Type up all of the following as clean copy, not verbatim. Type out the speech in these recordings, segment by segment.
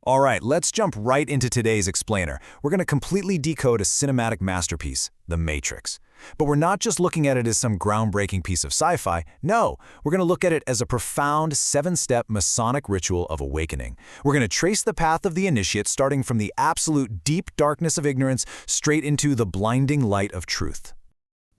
All right, let's jump right into today's explainer. We're going to completely decode a cinematic masterpiece, The Matrix. But we're not just looking at it as some groundbreaking piece of sci-fi. No, we're going to look at it as a profound 7-step Masonic ritual of awakening. We're going to trace the path of the initiate, starting from the absolute deep darkness of ignorance straight into the blinding light of truth.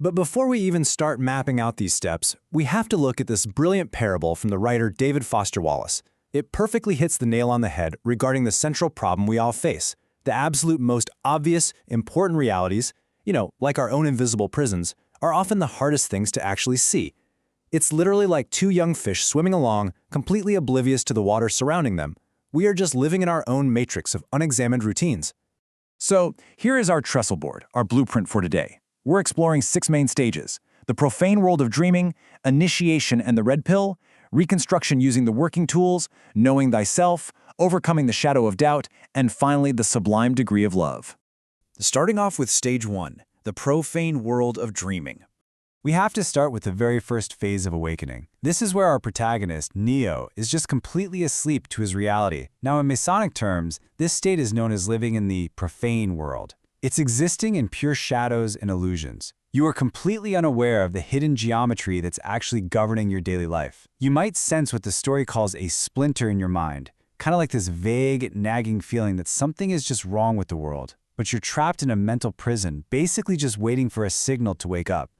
But before we even start mapping out these steps, we have to look at this brilliant parable from the writer David Foster Wallace. It perfectly hits the nail on the head regarding the central problem we all face, the absolute most obvious, important realities, like our own invisible prisons, are often the hardest things to actually see. It's literally like two young fish swimming along, completely oblivious to the water surrounding them. We are just living in our own matrix of unexamined routines. So, here is our trestle board, our blueprint for today. We're exploring 6 main stages: the profane world of dreaming, initiation and the red pill, reconstruction using the working tools, knowing thyself, overcoming the shadow of doubt, and finally the sublime degree of love. Starting off with Stage 1, the profane world of dreaming. We have to start with the very first phase of awakening. This is where our protagonist, Neo, is just completely asleep to his reality. Now, in Masonic terms, this state is known as living in the profane world. It's existing in pure shadows and illusions. You are completely unaware of the hidden geometry that's actually governing your daily life. You might sense what the story calls a splinter in your mind, kind of like this vague, nagging feeling that something is just wrong with the world. But you're trapped in a mental prison, basically just waiting for a signal to wake up.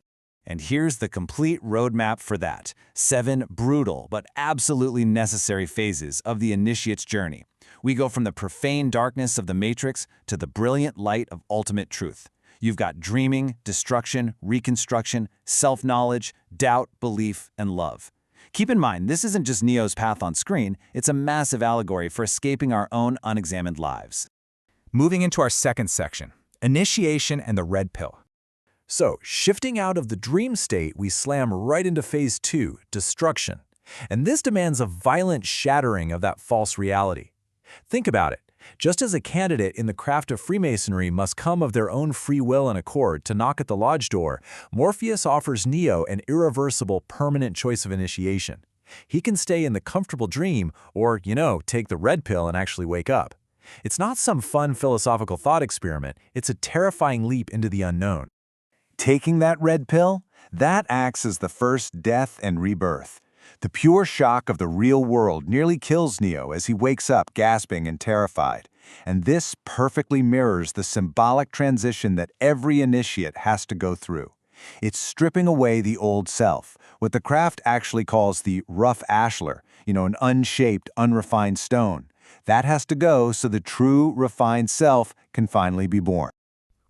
And here's the complete roadmap for that: 7 brutal but absolutely necessary phases of the initiate's journey. We go from the profane darkness of the Matrix to the brilliant light of ultimate truth. You've got dreaming, destruction, reconstruction, self-knowledge, doubt, belief, and love. Keep in mind, this isn't just Neo's path on screen, it's a massive allegory for escaping our own unexamined lives. Moving into our second section, initiation and the red pill. So, shifting out of the dream state, we slam right into Phase 2, destruction. And this demands a violent shattering of that false reality. Think about it. Just as a candidate in the craft of Freemasonry must come of their own free will and accord to knock at the lodge door, Morpheus offers Neo an irreversible, permanent choice of initiation. He can stay in the comfortable dream or, take the red pill and actually wake up. It's not some fun philosophical thought experiment, it's a terrifying leap into the unknown. Taking that red pill, that acts as the first death and rebirth. The pure shock of the real world nearly kills Neo as he wakes up gasping and terrified. And this perfectly mirrors the symbolic transition that every initiate has to go through. It's stripping away the old self, what the craft actually calls the rough ashlar, an unshaped, unrefined stone. That has to go so the true, refined self can finally be born.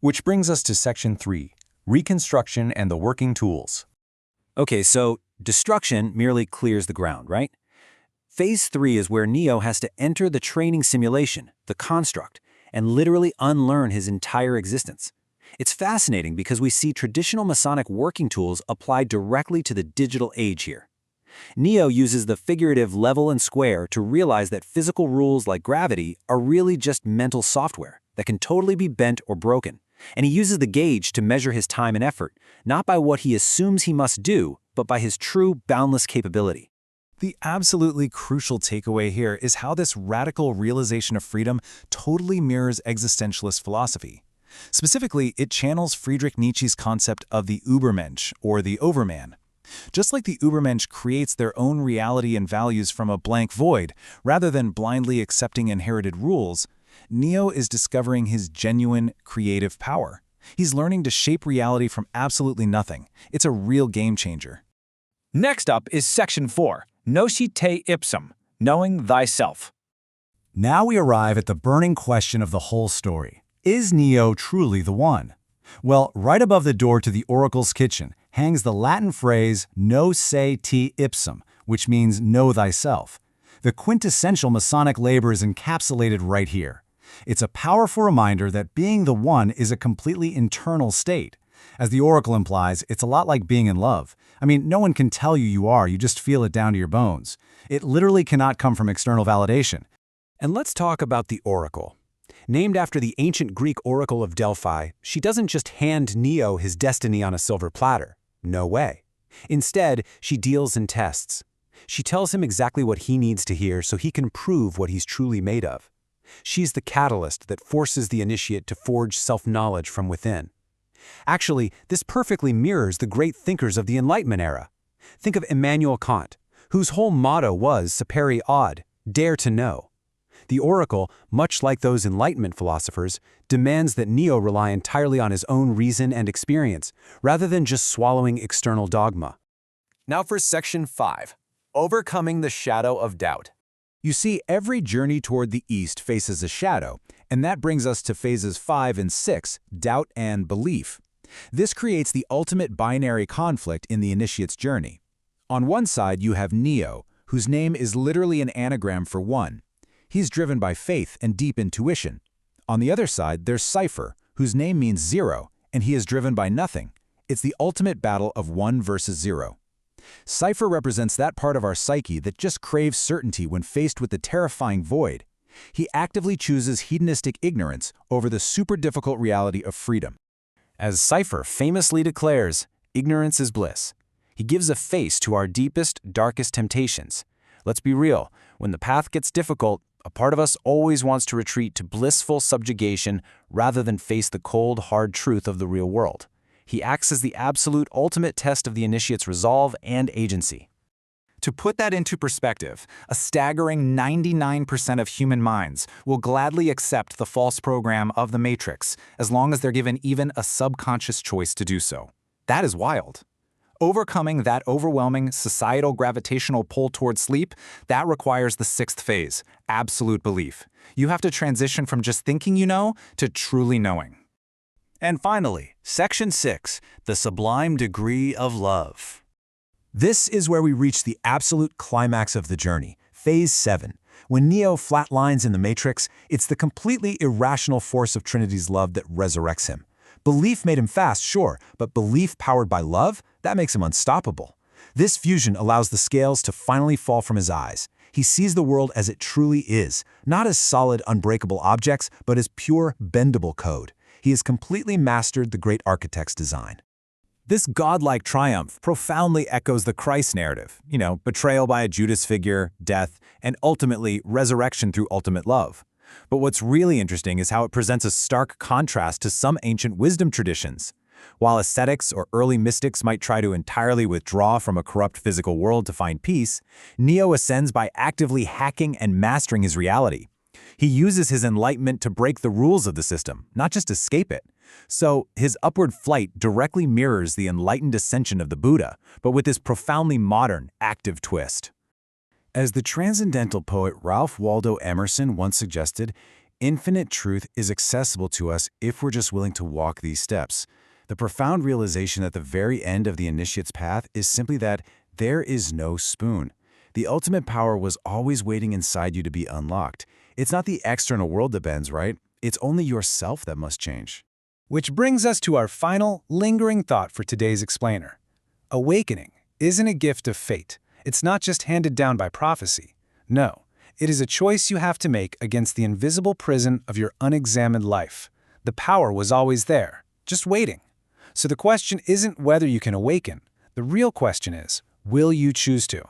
Which brings us to Section 3, reconstruction and the working tools. Okay, so destruction merely clears the ground, right? Phase 3 is where Neo has to enter the training simulation, the construct, and literally unlearn his entire existence. It's fascinating because we see traditional Masonic working tools applied directly to the digital age here. Neo uses the figurative level and square to realize that physical rules like gravity are really just mental software that can totally be bent or broken. And he uses the gauge to measure his time and effort, not by what he assumes he must do, but by his true, boundless capability. The absolutely crucial takeaway here is how this radical realization of freedom totally mirrors existentialist philosophy. Specifically, it channels Friedrich Nietzsche's concept of the Übermensch, or the overman. Just like the Übermensch creates their own reality and values from a blank void, rather than blindly accepting inherited rules, Neo is discovering his genuine creative power. He's learning to shape reality from absolutely nothing. It's a real game changer. Next up is Section 4, Nocite te ipsum, knowing thyself. Now we arrive at the burning question of the whole story. Is Neo truly the one? Well, right above the door to the oracle's kitchen hangs the Latin phrase nocite te ipsum, which means know thyself. The quintessential Masonic labor is encapsulated right here. It's a powerful reminder that being the one is a completely internal state. As the oracle implies, it's a lot like being in love. No one can tell you are, you just feel it down to your bones. It literally cannot come from external validation. And let's talk about the oracle. Named after the ancient Greek oracle of Delphi, she doesn't just hand Neo his destiny on a silver platter. No way. Instead, she deals in tests. She tells him exactly what he needs to hear so he can prove what he's truly made of. She's the catalyst that forces the initiate to forge self-knowledge from within. Actually, this perfectly mirrors the great thinkers of the Enlightenment era. Think of Immanuel Kant, whose whole motto was sapere aude, dare to know. The oracle, much like those Enlightenment philosophers, demands that Neo rely entirely on his own reason and experience, rather than just swallowing external dogma. Now for Section 5, Overcoming the Shadow of Doubt. You see, every journey toward the east faces a shadow, and that brings us to phases 5 and 6, doubt and belief. This creates the ultimate binary conflict in the initiate's journey. On one side, you have Neo, whose name is literally an anagram for one. He's driven by faith and deep intuition. On the other side, there's Cypher, whose name means zero, and he is driven by nothing. It's the ultimate battle of 1 versus 0. Cypher represents that part of our psyche that just craves certainty when faced with the terrifying void. He actively chooses hedonistic ignorance over the super difficult reality of freedom. As Cypher famously declares, ignorance is bliss. He gives a face to our deepest, darkest temptations. Let's be real, when the path gets difficult, a part of us always wants to retreat to blissful subjugation rather than face the cold, hard truth of the real world. He acts as the absolute ultimate test of the initiate's resolve and agency. To put that into perspective, a staggering 99% of human minds will gladly accept the false program of the Matrix as long as they're given even a subconscious choice to do so. That is wild. Overcoming that overwhelming societal gravitational pull toward sleep, that requires the 6th phase, absolute belief. You have to transition from just thinking you know to truly knowing. And finally, Section 6, the sublime degree of love. This is where we reach the absolute climax of the journey, Phase 7. When Neo flatlines in the Matrix, it's the completely irrational force of Trinity's love that resurrects him. Belief made him fast, sure, but belief powered by love? That makes him unstoppable. This fusion allows the scales to finally fall from his eyes. He sees the world as it truly is, not as solid, unbreakable objects, but as pure, bendable code. He has completely mastered the great architect's design. This godlike triumph profoundly echoes the Christ narrative, betrayal by a Judas figure, death, and ultimately resurrection through ultimate love. But what's really interesting is how it presents a stark contrast to some ancient wisdom traditions. While ascetics or early mystics might try to entirely withdraw from a corrupt physical world to find peace, Neo ascends by actively hacking and mastering his reality. He uses his enlightenment to break the rules of the system, not just escape it. So, his upward flight directly mirrors the enlightened ascension of the Buddha, but with this profoundly modern, active twist. As the transcendental poet Ralph Waldo Emerson once suggested, infinite truth is accessible to us if we're just willing to walk these steps. The profound realization at the very end of the initiate's path is simply that there is no spoon. The ultimate power was always waiting inside you to be unlocked. It's not the external world that bends, right? It's only yourself that must change. Which brings us to our final, lingering thought for today's explainer. Awakening isn't a gift of fate. It's not just handed down by prophecy. No, it is a choice you have to make against the invisible prison of your unexamined life. The power was always there, just waiting. So the question isn't whether you can awaken. The real question is, will you choose to?